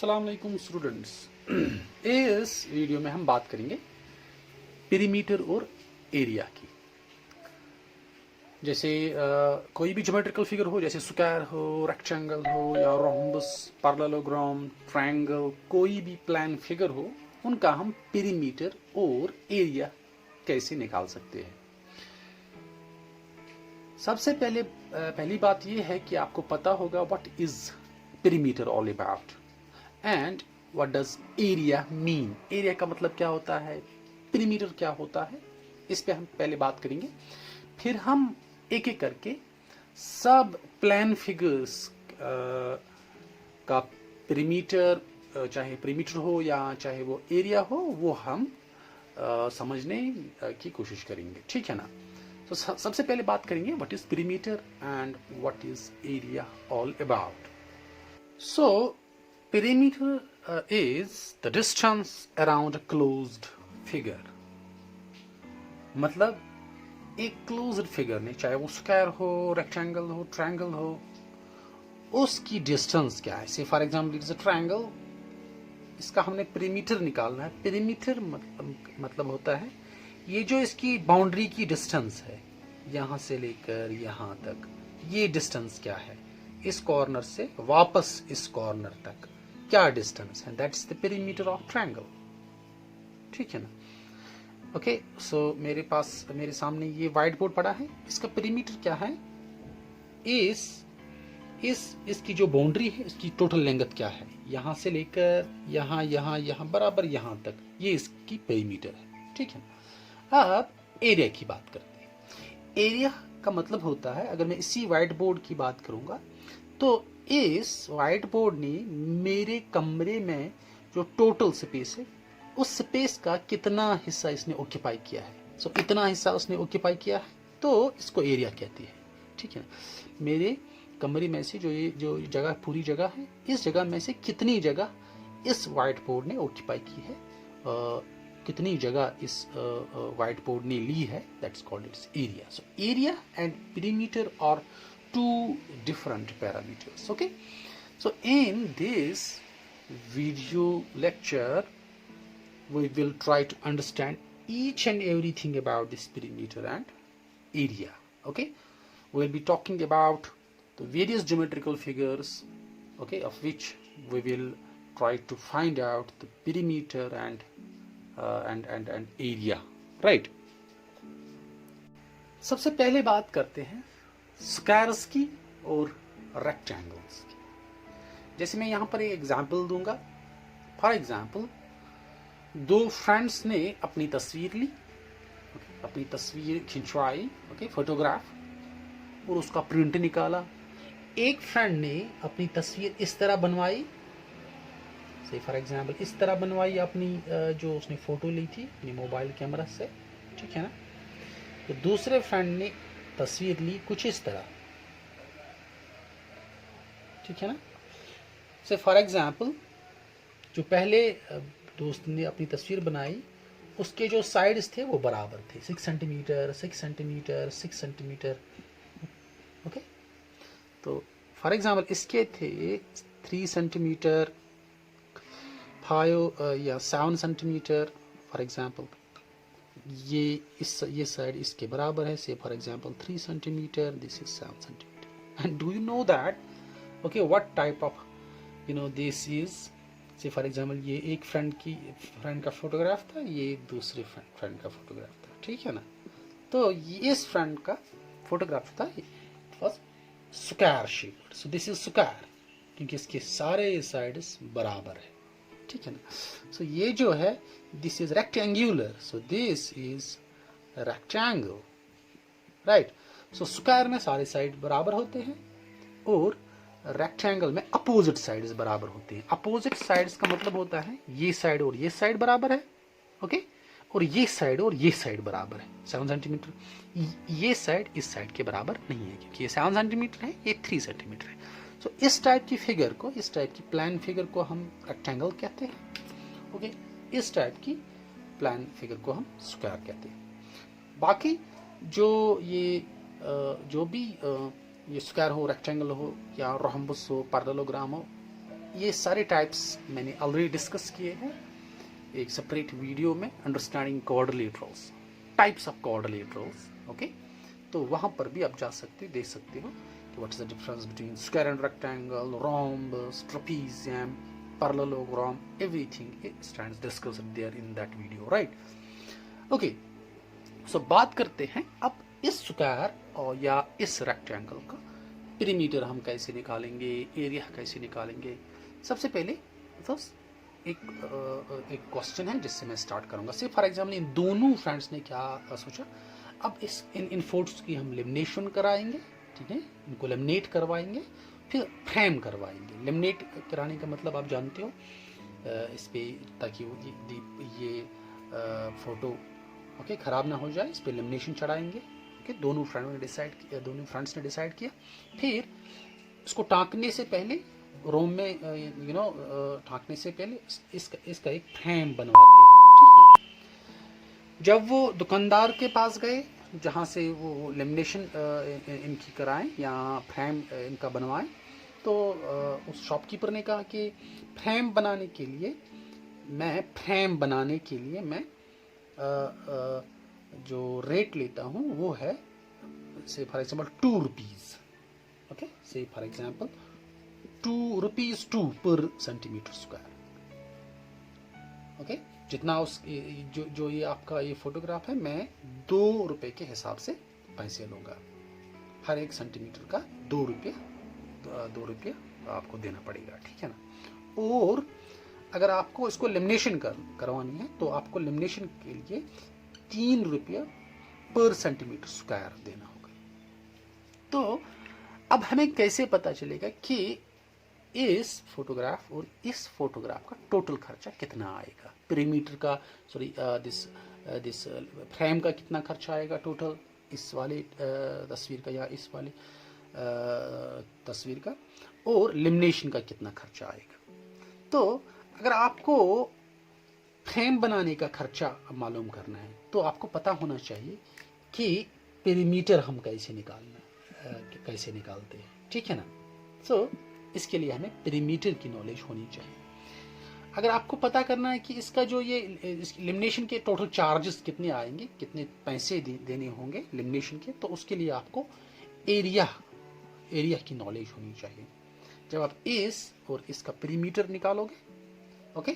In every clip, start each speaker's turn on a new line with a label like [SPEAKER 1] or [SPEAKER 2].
[SPEAKER 1] अस्सलाम वालेकुम स्टूडेंट्स। इस वीडियो में हम बात करेंगे पेरीमीटर और एरिया की। जैसे कोई भी ज्योमेट्रिकल फिगर हो, जैसे स्क्वायर हो, रेक्टेंगल हो या रोम्बस, पैरेललोग्राम, ट्रायंगल, कोई भी प्लान फिगर हो, उनका हम पेरीमीटर और एरिया कैसे निकाल सकते हैं। सबसे पहली बात यह है कि आपको पता होगा what is perimeter all about and what does area mean. Area का मतलब क्या होता है, पेरीमीटर क्या होता है, इस पे हम पहले बात करेंगे। फिर हम एक एक करके सब प्लान फिगर्स का पेरीमीटर, चाहे पेरीमीटर हो या चाहे वो एरिया हो, वो हम समझने की कोशिश करेंगे, ठीक है ना। तो सबसे पहले बात करेंगे what is perimeter and what is area all about. So perimeter is the distance around a closed figure. मतलब एक क्लोज्ड फिगर में, चाहे वो स्क्वायर हो, रेक्टेंगल हो, ट्रायंगल हो, उसकी डिस्टेंस क्या है। से for example it is a triangle, इसका हमने पेरीमीटर निकालना है। पेरीमीटर मतलब होता है ये जो इसकी बाउंड्री की डिस्टेंस है, यहां से लेकर यहां तक, ये डिस्टेंस क्या है, इस कॉर्नर से वापस इस कॉर्नर तक क्या डिस्टेंस है, that's the perimeter of triangle, ठीक है ना। ओके, सो मेरे सामने ये व्हाइट बोर्ड पड़ा है, इसका पेरीमीटर क्या है, इसकी जो बाउंड्री है, इसकी टोटल लेंथ क्या है, यहां से लेकर यहां यहां यहां बराबर यहां तक, ये इसकी पेरीमीटर है, ठीक है ना। अब एरिया की बात करते हैं। एरिया का मतलब होता है, अगर मैं इसी व्हाइट बोर्ड की बात करूंगा, तो इस व्हाइट बोर्ड ने मेरे कमरे में जो टोटल स्पेस है, उस स्पेस का कितना हिस्सा इसने ऑक्यूपाई किया है। सो इतना हिस्सा उसने ऑक्यूपाई किया है, तो इसको एरिया कहती है, ठीक है ना। मेरे कमरे में से जो जगह, पूरी जगह है, इस जगह में से कितनी जगह इस व्हाइट बोर्ड ने ऑक्यूपाई की है, कितनी जगह इस व्हाइट बोर्ड ने ली है, that's called its area. So area and perimeter are two different parameters. Okay, so in this video lecture we will try to understand each and everything about this perimeter and area. Okay, we'll be talking about the various geometrical figures, okay, of which we will try to find out the perimeter and area, right. सबसे पहले बात करते हैं squares की और rectangles की। जैसे मैं यहां पर एक एग्जांपल दूंगा। फॉर एग्जांपल, दो फ्रेंड्स ने अपनी तस्वीर ली, अपनी तस्वीर खिंचवाई, ओके, फोटोग्राफ, और उसका प्रिंट निकाला। एक फ्रेंड ने अपनी तस्वीर इस तरह बनवाई, से फॉर एग्जांपल इस तरह बनवाई अपनी जो उसने फोटो ली थी अपनी मोबाइल कैमरा से, ठीक है ना। तो दूसरे फ्रेंड ने तस्वीर ली कुछ इस तरह, ठीक है ना। से फॉर एग्जाम्पल, जो पहले दोस्त ने अपनी तस्वीर बनाई, उसके जो साइड्स थे वो बराबर थे, 6 सेंटीमीटर 6 सेंटीमीटर 6 सेंटीमीटर, ओके। तो फॉर एग्जाम्पल इसके थे 3 सेंटीमीटर, 5 या 7 सेंटीमीटर। फॉर एग्जाम्पल ये साइड इसके बराबर है, से for example 3 centimetre, this is 7 centimetre. And do you know that, okay, what type of, you know, this is, से फॉर एग्जांपल ये एक फ्रेंड का फोटोग्राफ था, ये एक दूसरे फ्रेंड का फोटोग्राफ था, ठीक है ना। तो इस फ्रेंड का फोटोग्राफ था, it was square shape, so this is square, क्योंकि इसके सारे साइड्स बराबर है, ठीक है ना। सो ये जो है, this is rectangular, so this is rectangle, right. So square में सारे साइड बराबर होते हैं और रेक्टेंगल में अपोजिट साइड्स बराबर होते हैं। अपोजिट साइड्स का मतलब होता है ये साइड और ये साइड बराबर है, ओके, और ये साइड और ये साइड बराबर है 7 सेंटीमीटर। ये साइड इस साइड के बराबर नहीं है, क्योंकि ये 7 सेंटीमीटर है, ये 3 सेंटीमीटर है। सो इस टाइप की फिगर को, इस टाइप की प्लान फिगर को हम रेक्टेंगल कहते हैं, ओके। इस टाइप की प्लान फिगर को हम स्क्वायर कहते हैं। बाकी जो भी ये स्क्वायर हो, रेक्टेंगल हो या रोम्बस हो, पैरेललोग्राम हो, ये सारे टाइप्स मैंने ऑलरेडी डिस्कस किए हैं एक सेपरेट वीडियो में, understanding quadrilaterals, types of quadrilaterals. Okay, तो वहाँ पर भी आप जा सकते हो, देख सकते हो कि what is the difference between square and rectangle, rhombus, trapezium, parallelogram, everything stands discussed there in that video, right? Okay, so बात करते हैं अब इस स्क्वायर और या इस रेक्टेंगल का पेरीमीटर हम कैसे निकालेंगे, एरिया कैसे निकालेंगे। सबसे पहले एक क्वेश्चन है जिससे मैं स्टार्ट करूंगा। से फॉर एग्जाम्पल इन दोनों फ्रेंड्स ने क्या सोचा, अब इन फोटोज की हम लेमिनेशन कराएंगे, ठीक है, इनको लेमिनेट करवाएंगे, फिर फ्रेम करवाएंगे। लेमिनेट कराने का मतलब आप जानते हो, इस पे ताकि ये फोटो ओके ख़राब ना हो जाए, इस पे लेमिनेशन चढ़ाएंगे। ओके, दोनों फ्रेंड्स ने डिसाइड किया। फिर इसको टाँकने से पहले रोम में टाँकने से पहले इसका एक फ्रेम बनवाते हैं, ठीक है। जब वो दुकानदार के पास गए जहाँ से वो लेमिनेशन इनकी कराएं या फ्रेम इनका बनवाएं, तो उस शॉपकीपर ने कहा कि फ्रेम बनाने के लिए मैं जो रेट लेता हूँ वो है से for example 2 rupees. Okay, say for example 2 rupees 2 पर सेंटीमीटर स्क्वायर। ओके, जितना उस जो ये आपका ये फोटोग्राफ है, मैं 2 रुपये के हिसाब से पैसे लूँगा। हर एक सेंटीमीटर का 2 रुपये आपको देना पड़ेगा, ठीक है ना। और अगर आपको इसको लेमिनेशन करवानी है तो आपको लेमिनेशन के लिए 3 रुपये पर सेंटीमीटर स्क्वायर देना होगा। तो अब हमें कैसे पता चलेगा कि इस फोटोग्राफ और इस फोटोग्राफ का टोटल खर्चा कितना आएगा, पेरीमीटर का दिस फ्रेम का कितना खर्चा आएगा टोटल, इस वाले तस्वीर का या इस वाले तस्वीर का, और लेमिनेशन का कितना खर्चा आएगा। तो अगर आपको फ्रेम बनाने का खर्चा मालूम करना है तो आपको पता होना चाहिए कि पेरीमीटर हम कैसे निकालते हैं, ठीक है ना। सो इसके लिए हमें पेरीमीटर की नॉलेज होनी चाहिए। अगर आपको पता करना है कि इसका जो ये लेमिनेशन के टोटल चार्जेस कितने आएंगे, कितने पैसे देने होंगे लेमिनेशन के, तो उसके लिए आपको एरिया की नॉलेज होनी चाहिए। जब आप इस और इसका पेरीमीटर निकालोगे, ओके,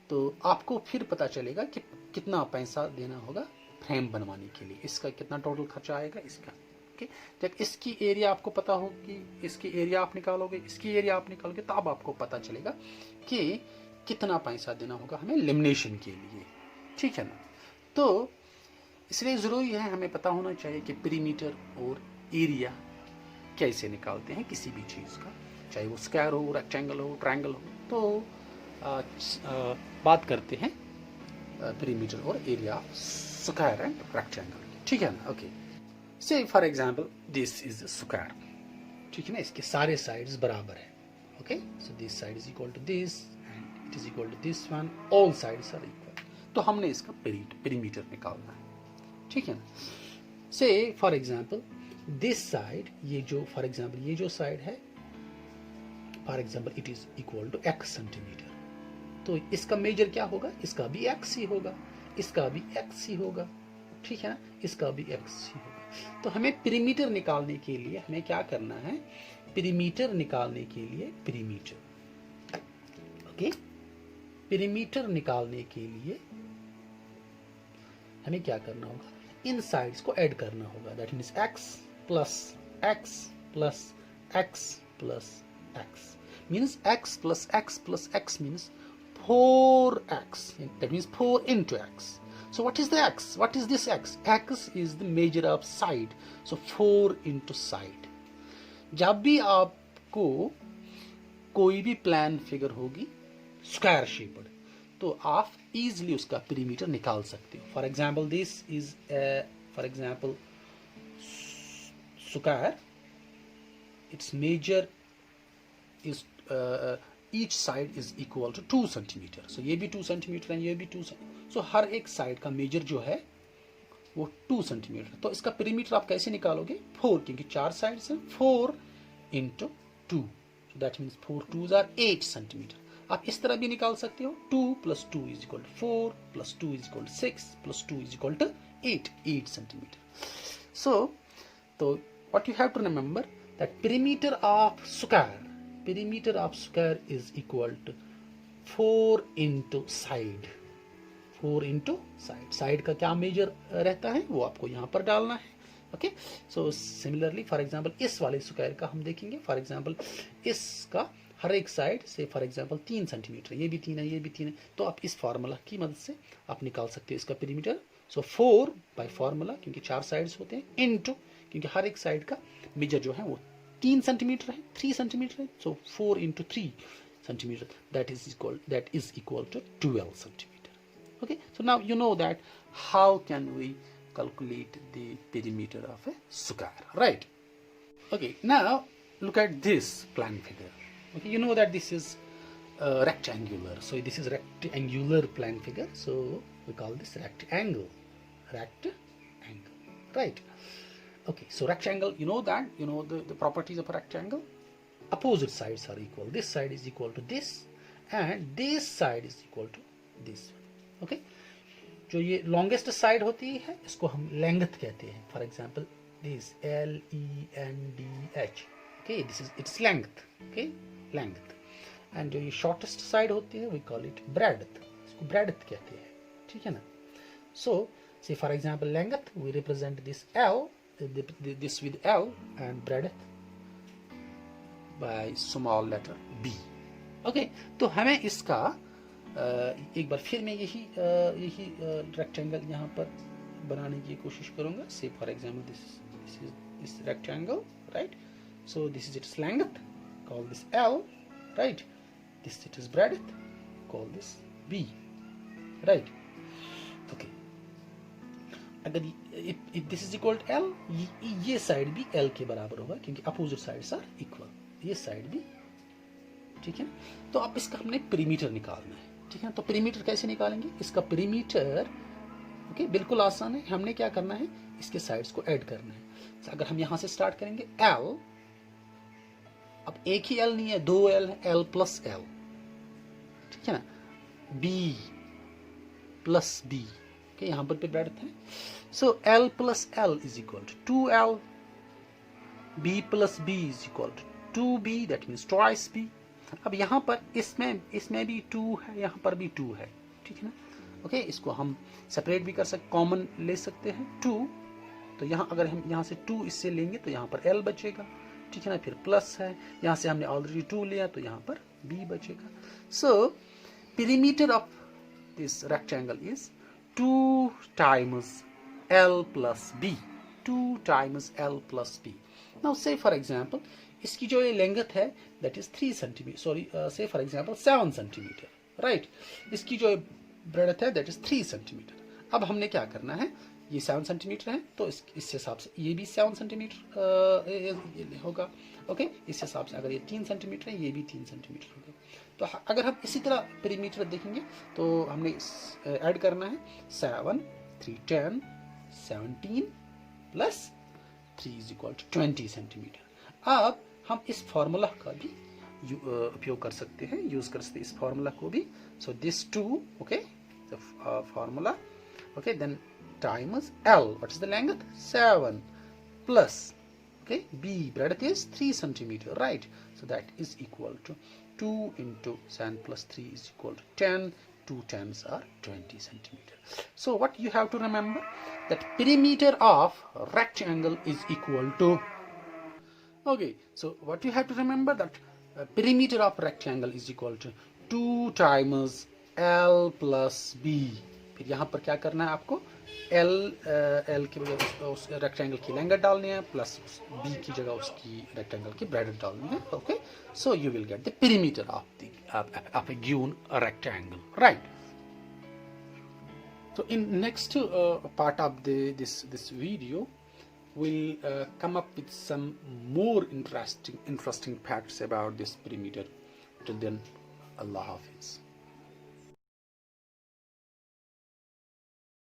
[SPEAKER 1] तो आपको फिर पता चलेगा कि कितना पैसा देना होगा फ्रेम बनवाने के लिए, इसका कितना टोटल खर्चा आएगा इसका। ओके, जब इसकी एरिया आपको पता होगी, इसकी एरिया आप निकालोगे, इसकी एरिया आप निकालोगे, तब आपको पता चलेगा कि कितना पैसा देना होगा हमें लेमिनेशन के लिए, ठीक है ना। तो इसलिए ज़रूरी है हमें पता होना चाहिए कि पेरीमीटर और एरिया कैसे निकालते हैं किसी भी चीज़ का, चाहे वो स्क्वायर हो, रेक्टेंगल हो, ट्रायंगल हो। तो बात करते हैं पेरीमीटर और एरिया स्क्वायर एंड रेक्टेंगल, ठीक है ना। Okay, say for example this is square, ठीक है ना, इसके सारे साइड्स बराबर है। Okay, so this side is equal to this and it is equal to this one, all sides are equal. तो हमने इसका पेरीमीटर निकालना है, ठीक है ना। से फॉर एग्जांपल दिस साइड, ये जो फॉर एग्जांपल ये जो साइड है, for example it is equal to x centimetre, तो इसका मेजर क्या होगा, इसका भी x ही होगा, इसका भी x ही होगा, ठीक है ना, इसका भी x ही होगा। तो हमें पेरीमीटर निकालने के लिए हमें क्या करना है, पेरीमीटर निकालने के लिए ओके, पेरीमीटर निकालने के लिए हमें क्या करना होगा, इन साइड्स को ऐड करना होगा। That means x plus x plus x plus x means x plus x plus x means 4x. That means 4 into x. So what is the x? What is this x? X is the measure of side. So 4 into side. जब भी आपको कोई भी plan figure होगी square shaped, तो आप easily उसका perimeter निकाल सकते हो। For example this is for example square, it's measure is each side is equal to 2 centimetre. सो ये भी 2 सेंटीमीटर है, ये भी 2 सेंटीमीटर। सो हर एक साइड का मेजर जो है वो 2 सेंटीमीटर। तो इसका पेरीमीटर आप कैसे निकालोगे, 4, क्योंकि 4 साइड्स हैं, 4 into 2 so that means 4 2s are 8 centimeter. आप इस तरह भी निकाल सकते हो 2 plus 2 is equal to 4 plus 2 is equal to 6 plus 2 is equal to 8 centimeter. So what you have to remember that perimeter of square is equal to 4 into side. 4 into side का क्या major रहता है वो आपको यहाँ पर डालना है. Okay, so similarly for example इस वाले स्क्वायर का हम देखेंगे. फॉर एग्जांपल इसका हर एक साइड से फॉर एग्जांपल 3 सेंटीमीटर, ये भी 3 है, ये भी 3 है, तो आप इस फार्मूला की मदद से आप निकाल सकते हो इसका पेरीमीटर. सो 4 बाय फार्मूला, क्योंकि 4 साइड्स होते हैं, इनटू, क्योंकि हर एक साइड का मेजर जो है वो 3 सेंटीमीटर है, 3 सेंटीमीटर है, सो 4 into 3 centimeter, that is equal to 12 centimeter. Okay, so now you know that how can we calculate the perimeter of a square, right? Okay, now look at this plan figure. Okay, you know that this is rectangular, so this is rectangular plan figure, so we call this rectangle, right? Okay, so rectangle, you know that, you know the properties of a rectangle. Opposite sides are equal. This side is equal to this and this side is equal to this one. Okay, जो ये longest side होती है इसको हम length कहते हैं. For example, this LENGH. Okay, this is its length. Okay, length. And जो ये shortest side होती है we call it breadth. इसको breadth कहते हैं. ठीक है ना? So say for example length we represent this L, this with L, and breadth by small letter b. Okay, तो हमें इसका एक बार फिर मैं यही रेक्टेंगल यहाँ पर बनाने की कोशिश करूँगा. Say for example this rectangle, right? So this is its length, call this L, right? This it is breadth, call this B, right? Okay, अगर this is equal to L, ये साइड भी L के बराबर होगा क्योंकि opposite sides are equal. ये side भी, ठीक है. तो अब इसका हमने पेरीमीटर निकालना है. ठीक है, तो पेरीमीटर कैसे निकालेंगे? इसका पेरीमीटर ओके बिल्कुल आसान है. हमने क्या करना है, इसके साइड्स को ऐड करना है. तो अगर हम यहां से स्टार्ट करेंगे L, अब एक ही L नहीं है, 2 L है, L प्लस L, ठीक है ना, B प्लस B. ओके, यहां पर ब्रेडथ है. So L plus L is equal to 2L, B plus B is equal to 2B, that means twice B. अब यहाँ पर इसमें भी 2 है, यहाँ पर भी 2 है, ठीक है ना. ओके, इसको हम सेपरेट भी कर सकते, कॉमन ले सकते हैं 2. तो यहाँ अगर हम यहाँ से 2 इससे लेंगे तो यहाँ पर L बचेगा, ठीक है ना. फिर प्लस है, यहाँ से हमने ऑलरेडी 2 लिया तो यहाँ पर B बचेगा. So perimeter of this rectangle is 2 times L plus B. 2 times L plus B. Now say for example इसकी जो ये लेंथ है दैट इज 3 सेंटीमीटर, सॉरी से फॉर एग्जांपल 7 सेंटीमीटर, राइट? इसकी जो ब्रेडथ है दैट इज 3 सेंटीमीटर. अब हमने क्या करना है, ये 7 सेंटीमीटर है तो इस हिसाब से ये भी 7 सेंटीमीटर होगा. ओके, इस हिसाब से अगर ये 3 सेंटीमीटर है ये भी 3 सेंटीमीटर होगा. तो अगर हम इसी तरह पेरीमीटर देखेंगे तो हमने ऐड करना है 7 3 10 17 plus 3 is equal to 20 centimetre. अब हम इस फार्मूला का भी उपयोग कर सकते हैं, यूज कर सकते हैं इस फार्मूला को भी. So this 2, okay, the formula, okay, then times L, what is the length, 7 plus, okay, B breadth is 3 centimeter, right? So that is equal to 2 into 7 plus 3 is equal to 10. 2 10s are 20 centimeter. So what you have to remember, that perimeter of rectangle is equal to, okay, so what you have to remember, that perimeter of rectangle is equal to 2 times L plus B. फिर यहाँ पर क्या करना है आपको, L की वजह उस रेक्टेंगल की लेंथ डालनी है प्लस B की जगह उसकी रेक्टेंगल की ब्रेडथ डालनी है. Okay, so you will get the perimeter of a given rectangle, right? So in next part of this video we'll come up with some more interesting facts about this perimeter. Till then, Allah Hafiz.